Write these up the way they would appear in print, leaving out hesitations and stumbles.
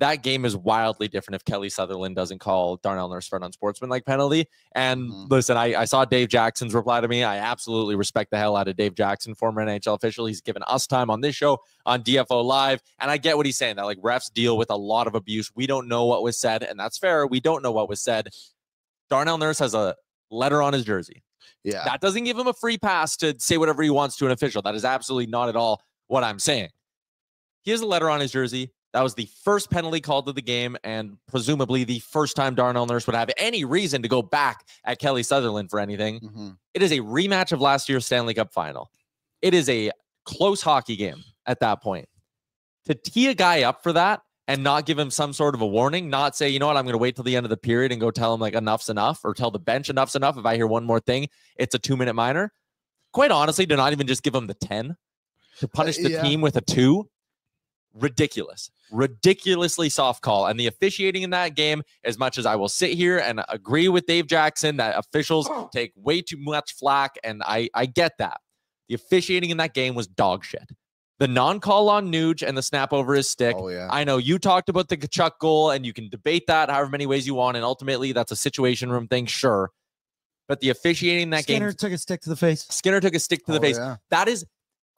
that game is wildly different if Kelly Sutherland doesn't call Darnell Nurse for an unsportsmanlike penalty. And listen, I saw Dave Jackson's reply to me. I absolutely respect the hell out of Dave Jackson, former NHL official. He's given us time on this show on DFO Live. And I get what he's saying, that like refs deal with a lot of abuse. We don't know what was said, and that's fair. We don't know what was said. Darnell Nurse has a letter on his jersey. Yeah. That doesn't give him a free pass to say whatever he wants to an official. That is absolutely not at all what I'm saying. He has a letter on his jersey. That was the first penalty called to the game, and presumably the first time Darnell Nurse would have any reason to go back at Kelly Sutherland for anything. It is a rematch of last year's Stanley Cup final. It is a close hockey game at that point. To tee a guy up for that and not give him some sort of a warning, not say, you know what, I'm going to wait till the end of the period and go tell him like enough's enough, or tell the bench enough's enough. If I hear one more thing, it's a 2-minute minor. Quite honestly, to not even just give him the 10, to punish the team with a 2. Ridiculously soft call. And the officiating in that game, as much as I will sit here and agree with Dave Jackson that officials take way too much flack, and I get that, the officiating in that game was dog shit. The non-call on Nuge and the snap over his stick. I know you talked about the Tkachuk goal, and you can debate that however many ways you want, and ultimately that's a situation room thing, sure. But the officiating in that game, Skinner took a stick to the face. That is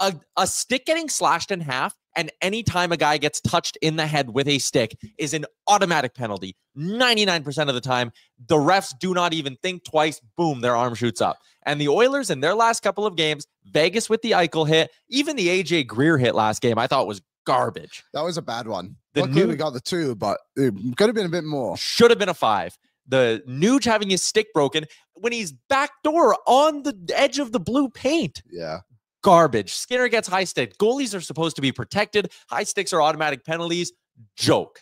a stick getting slashed in half, and anytime a guy gets touched in the head with a stick is an automatic penalty. 99% of the time, the refs do not even think twice. Boom, their arm shoots up. And the Oilers in their last couple of games, Vegas with the Eichel hit, even the AJ Greer hit last game, I thought was garbage. That was a bad one. Luckily we got the 2, but it could have been a bit more. Should have been a 5. The Nuge having his stick broken when he's backdoor on the edge of the blue paint. Yeah. Garbage. Skinner gets high stick. Goalies are supposed to be protected. High sticks are automatic penalties. Joke.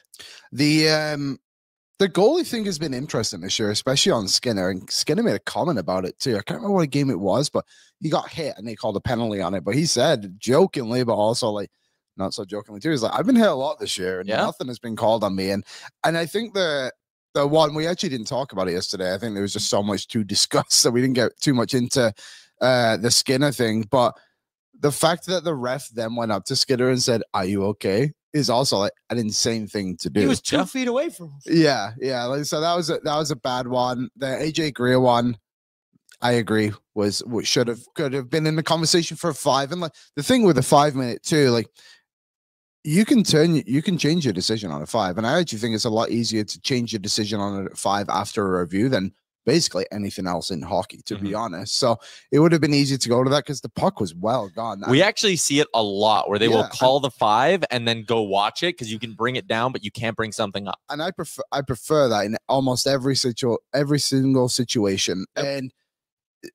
The goalie thing has been interesting this year, especially on Skinner. And Skinner made a comment about it too. I can't remember what game it was, but he got hit and they called a penalty on it. But he said jokingly, but also like not so jokingly too, he's like, I've been hit a lot this year and nothing has been called on me. And I think the one, we actually didn't talk about it yesterday. I think there was just so much to discuss, so we didn't get too much into the Skinner thing. But the fact that the ref then went up to Skinner and said, "Are you okay?" is also like an insane thing to do. He was 2 feet away from him. Yeah. Like, so that was a bad one. The AJ Greer one, I agree, could have been in the conversation for a 5. And like the thing with the 5-minute too, like you can change your decision on a 5. And I actually think it's a lot easier to change your decision on a 5 after a review than basically anything else in hockey, to be honest. So it would have been easy to go to that because the puck was well gone. We actually see it a lot where they will call the 5 and then go watch it because you can bring it down, but you can't bring something up. And I prefer that in almost every single situation. Yep. And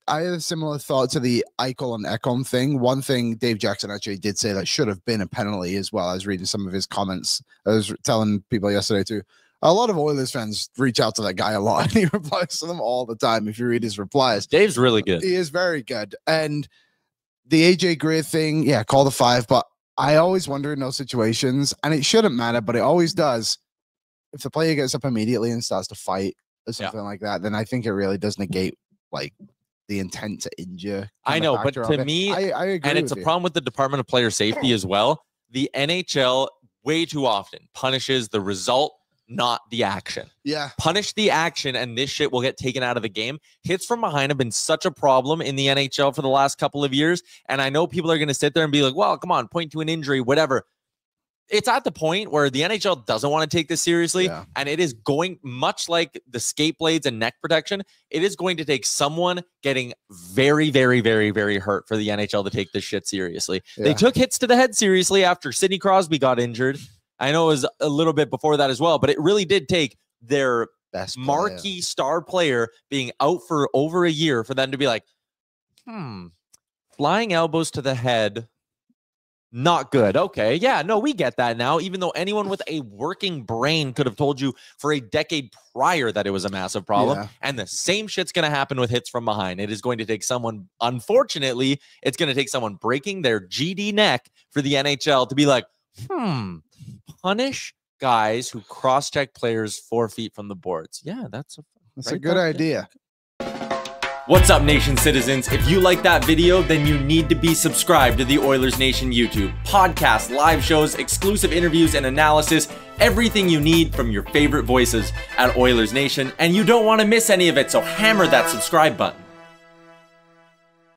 I had a similar thought to the Eichel and Ekholm thing. One thing Dave Jackson actually did say that should have been a penalty as well. I was reading some of his comments. I was telling people yesterday too. A lot of Oilers fans reach out to that guy a lot, and he replies to them all the time. If you read his replies, Dave's really good. He is very good. And the AJ Greer thing, call the 5. But I always wonder in those situations, and it shouldn't matter, but it always does. If the player gets up immediately and starts to fight or something like that, then I think it really does negate like the intent to injure. I know, but to me, I agree, and it's a problem with the Department of Player Safety as well. The NHL way too often punishes the result, not the action. Yeah. Punish the action and this shit will get taken out of the game. Hits from behind have been such a problem in the NHL for the last couple of years. And I know people are going to sit there and be like, well, come on, point to an injury, whatever. It's at the point where the NHL doesn't want to take this seriously. Yeah. And it is going, much like the skate blades and neck protection, it is going to take someone getting very, very, very, very hurt for the NHL to take this shit seriously. Yeah. They took hits to the head seriously after Sidney Crosby got injured. I know it was a little bit before that as well, but it really did take their best marquee star player being out for over a year for them to be like, flying elbows to the head, not good. Okay, yeah, no, we get that now, even though anyone with a working brain could have told you for a decade prior that it was a massive problem. Yeah. And the same shit's going to happen with hits from behind. It is going to take someone, unfortunately, it's going to take someone breaking their GD neck for the NHL to be like, punish guys who cross-check players 4 feet from the boards. Yeah, that's a good idea. What's up, Nation citizens? If you like that video, then you need to be subscribed to the Oilers Nation YouTube. Podcasts, live shows, exclusive interviews, and analysis. Everything you need from your favorite voices at Oilers Nation. And you don't want to miss any of it, so hammer that subscribe button.